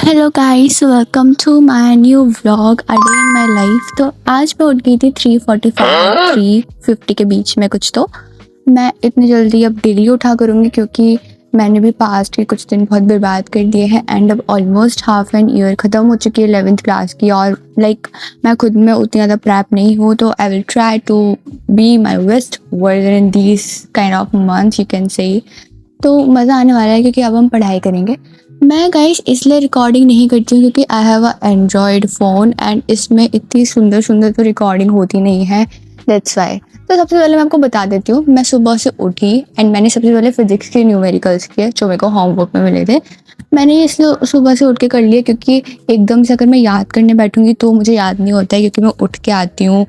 Hello guys, welcome to my new vlog a day in my life. तो आज मैं उठ गई थी 3:45 3:50 के बीच में कुछ। तो मैं इतनी जल्दी अब डेली उठा करूँगी क्योंकि मैंने भी पास्ट के कुछ दिन बहुत बर्बाद कर दिए हैं एंड अब ऑलमोस्ट हाफ एन ईयर ख़त्म हो चुकी है 11th क्लास की। और मैं खुद में उतनी ज़्यादा प्रैप नहीं हूँ, तो I will try to be my best version in this kind of months, you can say. तो मज़ा आने वाला है क्योंकि अब हम पढ़ाई करेंगे। मैं गाइस इसलिए रिकॉर्डिंग नहीं करती हूँ क्योंकि I have a Android phone and इसमें इतनी सुंदर सुंदर तो रिकॉर्डिंग होती नहीं है, दैट्स वाई। तो सबसे पहले मैं आपको बता देती हूँ, मैं सुबह से उठी एंड मैंने सबसे पहले फिजिक्स के न्यूमेरिकल्स किए जो मेरे को होमवर्क में मिले थे। मैंने ये इसलिए सुबह से उठ के कर लिया क्योंकि एकदम से अगर मैं याद करने बैठूँगी तो मुझे याद नहीं होता है, क्योंकि मैं उठ के आती हूँ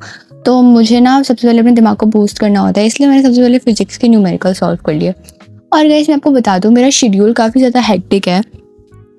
तो मुझे ना सबसे पहले अपने दिमाग को बूस्ट करना होता है, इसलिए मैंने सबसे पहले फिजिक्स के न्यूमेरिकल सॉल्व कर लिए। और गाइस मैं आपको बता दूँ, मेरा शेड्यूल काफ़ी ज़्यादा हेक्टिक है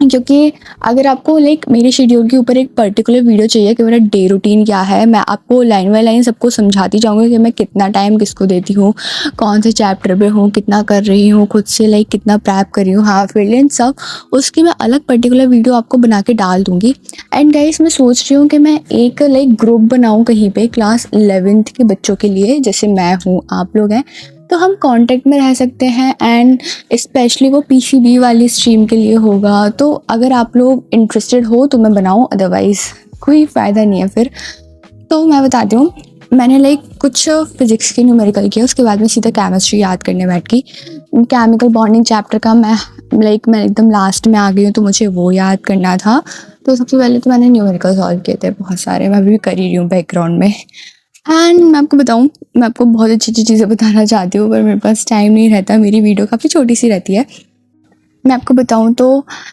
क्योंकि अगर आपको मेरे शेड्यूल के ऊपर एक पर्टिकुलर वीडियो चाहिए कि मेरा डे रूटीन क्या है, मैं आपको लाइन बाय लाइन सबको समझाती जाऊँगी कि मैं कितना टाइम किसको देती हूँ, कौन से चैप्टर पे हूँ, कितना कर रही हूँ, खुद से कितना प्रैप कर रही हूँ, हाफ ईयरली एंड सब, उसकी मैं अलग पर्टिकुलर वीडियो आपको बना के डाल दूँगी। एंड गाइस मैं सोच रही हूँ कि मैं एक ग्रुप बनाऊँ कहीं पे क्लास 11th के बच्चों के लिए, जैसे मैं हूँ, आप लोग हैं, तो हम कांटेक्ट में रह सकते हैं एंड स्पेशली वो पीसीबी वाली स्ट्रीम के लिए होगा। तो अगर आप लोग इंटरेस्टेड हो तो मैं बनाऊँ, अदरवाइज़ कोई फ़ायदा नहीं है फिर। तो मैं बताती हूँ, मैंने कुछ फिज़िक्स की न्यूमेरिकल किया, उसके बाद मैं सीधा केमिस्ट्री याद करने बैठ गई। केमिकल बॉन्डिंग चैप्टर का मैं एकदम लास्ट में आ गई हूँ, तो मुझे वो याद करना था। तो सबसे पहले तो मैंने न्यूमेरिकल सॉल्व किए थे बहुत सारे, मैं अभी भी कर ही रही हूँ बैकग्राउंड में। एंड मैं आपको बताऊँ, मैं आपको बहुत अच्छी अच्छी चीज़ें बताना चाहती हूँ पर मेरे पास टाइम नहीं रहता, मेरी वीडियो काफ़ी छोटी सी रहती है। मैं आपको बताऊँ तो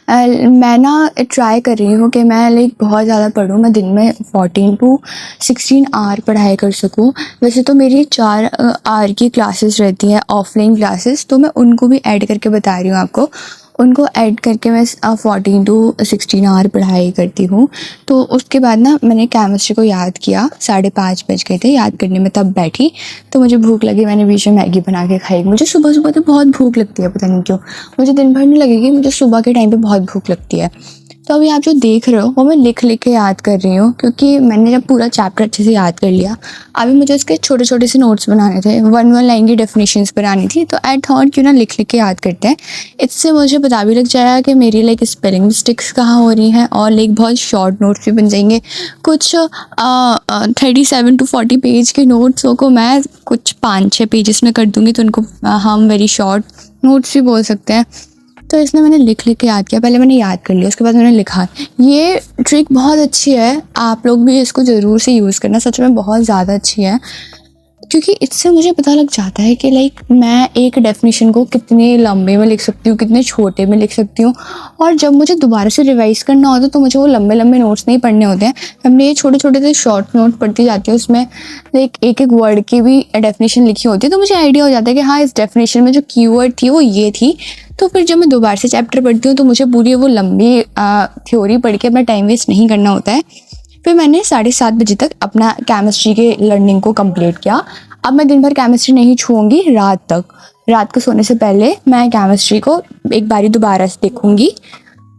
मैं ना ट्राई कर रही हूँ कि मैं बहुत ज़्यादा पढूँ, मैं दिन में 14 to 16 आवर पढ़ाई कर सकूँ। वैसे तो मेरी 4 आवर की क्लासेस रहती हैं, ऑफलाइन क्लासेस, तो मैं उनको भी ऐड करके बता रही हूँ आपको। उनको ऐड करके मैं 14 to 16 आवर पढ़ाई करती हूँ। तो उसके बाद ना मैंने केमिस्ट्री को याद किया, 5:30 बज गए थे याद करने में, तब बैठी तो मुझे भूख लगी, मैंने बीच में मैगी बना के खाई। मुझे सुबह सुबह तो बहुत भूख लगती है, पता नहीं क्यों, मुझे दिन भर नहीं लगेगी, मुझे सुबह के टाइम पे बहुत भूख लगती है। तो अभी आप जो देख रहे हो वो मैं लिख लिख के याद कर रही हूँ क्योंकि मैंने जब पूरा चैप्टर अच्छे से याद कर लिया, अभी मुझे उसके छोटे छोटे से नोट्स बनाने थे, 1 लाइन की डेफिनेशंस बनानी थी। तो आई थॉट क्यों ना लिख लिख के याद करते हैं, इससे मुझे पता भी लग जाएगा कि मेरी स्पेलिंग मिस्टेक्स कहाँ हो रही हैं, और बहुत शॉर्ट नोट्स भी बन जाएंगे। कुछ 37 to 40 पेज के नोट्सों को मैं कुछ 5-6 पेजेस में कर दूँगी, तो उनको हम वेरी शॉर्ट नोट्स भी बोल सकते हैं। तो इसलिए मैंने लिख लिख के याद किया, पहले मैंने याद कर लिया, उसके बाद मैंने लिखा। ये ट्रिक बहुत अच्छी है, आप लोग भी इसको ज़रूर से यूज़ करना, सच में बहुत ज़्यादा अच्छी है, क्योंकि इससे मुझे पता लग जाता है कि मैं एक डेफिनेशन को कितने लंबे में लिख सकती हूँ, कितने छोटे में लिख सकती हूँ। और जब मुझे दोबारा से रिवाइज़ करना होता है तो मुझे वो लंबे लंबे नोट्स नहीं पढ़ने होते हैं, हमने ये छोटे छोटे से शॉर्ट नोट पढ़ती जाती है, उसमें एक एक वर्ड की भी डेफिनेशन लिखी होती है, तो मुझे आइडिया हो जाता है कि हाँ, इस डेफिनेशन में जो कीवर्ड थी वो ये थी। तो फिर जब मैं दोबारा से चैप्टर पढ़ती हूँ तो मुझे पूरी वो लंबी थ्योरी पढ़ के अपना टाइम वेस्ट नहीं करना होता है। फिर मैंने 7:30 बजे तक अपना केमिस्ट्री के लर्निंग को कंप्लीट किया। अब मैं दिन भर केमिस्ट्री नहीं छूऊंगी, रात तक, रात को सोने से पहले मैं केमिस्ट्री को एक बारी दोबारा से देखूंगी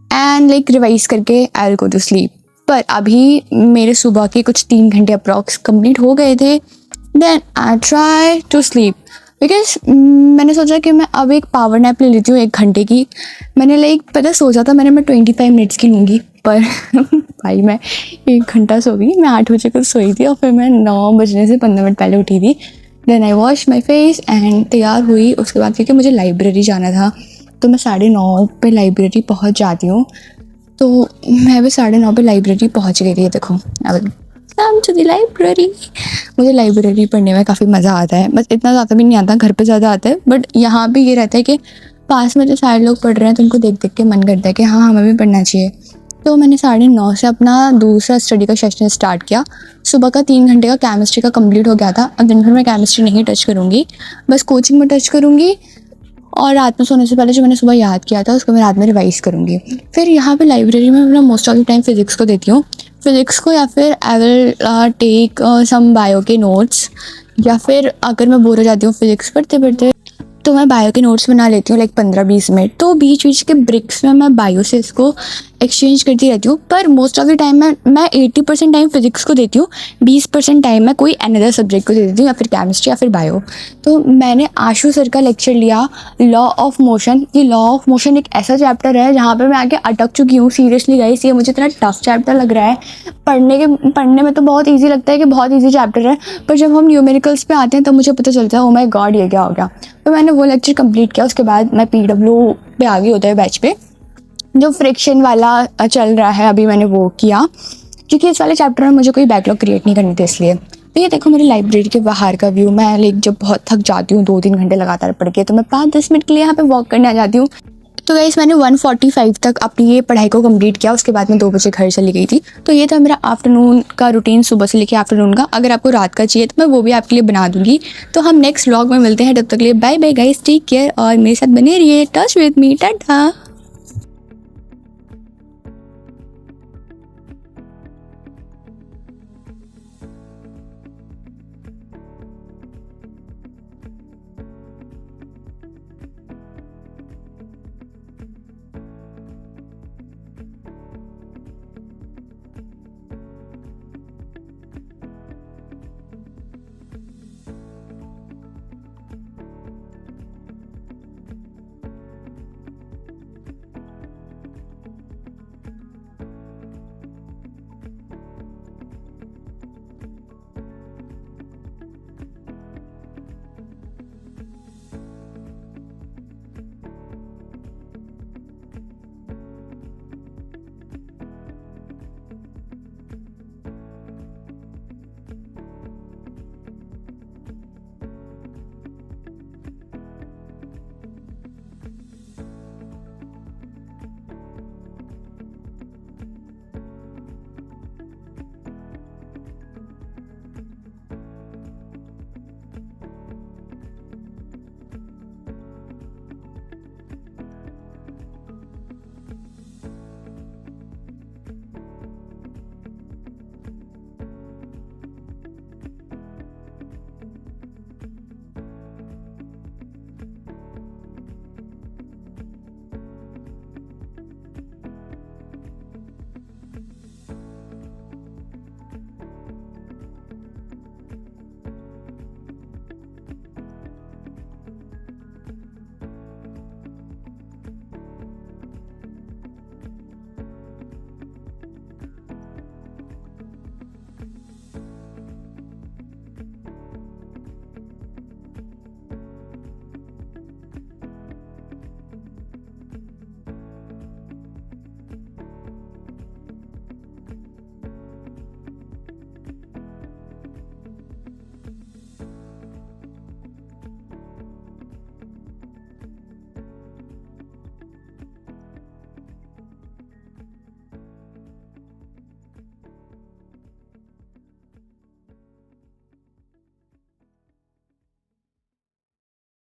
एंड रिवाइज करके I will go to sleep. पर अभी मेरे सुबह के कुछ 3 घंटे अप्रॉक्स कंप्लीट हो गए थे, then I try to sleep because मैंने सोचा कि मैं अब एक पावर नैप ले लेती हूँ 1 घंटे की। मैंने पता सोचा था मैं 25 मिनट्स की लूँगी, पर भाई मैं 1 घंटा सो गई। मैं 8 बजे को सोई थी और फिर मैं 9 बजने से 15 मिनट पहले उठी थी। Then I wash my face and तैयार हुई। उसके बाद क्योंकि मुझे लाइब्रेरी जाना था तो मैं 9:30 पे लाइब्रेरी पहुँच जाती हूँ। तो मैं भी 9:30 पे लाइब्रेरी पहुँच गई थी। देखो कम टू द लाइब्रेरी। मुझे लाइब्रेरी पढ़ने में काफ़ी मज़ा आता है, बस इतना ज़्यादा भी नहीं आता, घर पे ज़्यादा आता है, बट यहाँ भी ये रहता है कि पास में जो सारे लोग पढ़ रहे हैं तो उनको देख देख के मन करता है कि हाँ, हमें भी पढ़ना चाहिए। तो मैंने 9:30 से अपना दूसरा स्टडी का सेशन स्टार्ट किया। सुबह का 3 घंटे का केमिस्ट्री का कंप्लीट हो गया था। अब दिन भर मैं केमिस्ट्री नहीं टच करूँगी, बस कोचिंग में टच करूँगी, और रात में सोने से पहले जो मैंने सुबह याद किया था उसको मैं रात में रिवाइज़ करूँगी। फिर यहाँ पे लाइब्रेरी में मैं most of the time physics को देती हूँ, फिज़िक्स को, या फिर I will take some bio के नोट्स, या फिर अगर मैं बोर हो जाती हूँ फिज़िक्स पढ़ते पढ़ते तो मैं बायो के नोट्स बना लेती हूँ 15-20 मिनट। तो बीच बीच के ब्रेक्स में मैं बायो से इसको एक्सचेंज करती रहती हूँ, पर मोस्ट ऑफ द टाइम मैं 80% टाइम फिजिक्स को देती हूँ, 20% टाइम मैं कोई अनदर सब्जेक्ट को दे देती हूँ, या फिर केमिस्ट्री या फिर बायो। तो मैंने आशु सर का लेक्चर लिया लॉ ऑफ मोशन। ये लॉ ऑफ मोशन एक ऐसा चैप्टर है जहाँ पे मैं आके अटक चुकी हूँ। सीरियसली गाइस, ये मुझे इतना टफ चैप्टर लग रहा है। पढ़ने में तो बहुत ईजी लगता है कि बहुत ईजी चैप्टर है, पर जब हम न्यूमेरिकल्स पे आते हैं तब मुझे पता चलता है ओ माय गॉड ये क्या हो गया। तो मैंने वो लेक्चर कंप्लीट किया। उसके बाद मैं PW पे आ गई होता है बैच पे, जो फ्रिक्शन वाला चल रहा है अभी, मैंने वो किया क्योंकि इस वाले चैप्टर में मुझे कोई बैकलॉग क्रिएट नहीं करनी थी इसलिए। तो ये देखो मेरी लाइब्रेरी के बाहर का व्यू। मैं लाइक जब बहुत थक जाती हूँ 2-3 घंटे लगातार पढ़ के, तो मैं 5-10 मिनट के लिए यहाँ पे वॉक करने आ जाती हूँ। तो गाइस मैंने 1:45 तक अपनी ये पढ़ाई को कंप्लीट किया। उसके बाद मैं 2 बजे घर चली गई थी। तो ये था मेरा आफ्टरनून का रूटीन, सुबह से लेके आफ्टरनून का। अगर आपको रात का चाहिए तो मैं वो भी आपके लिए बना दूंगी। तो हम नेक्स्ट व्लॉग में मिलते हैं, तब तक के लिए bye bye guys, take care और मेरे साथ बने रहिए, टच विद मी, टाटा।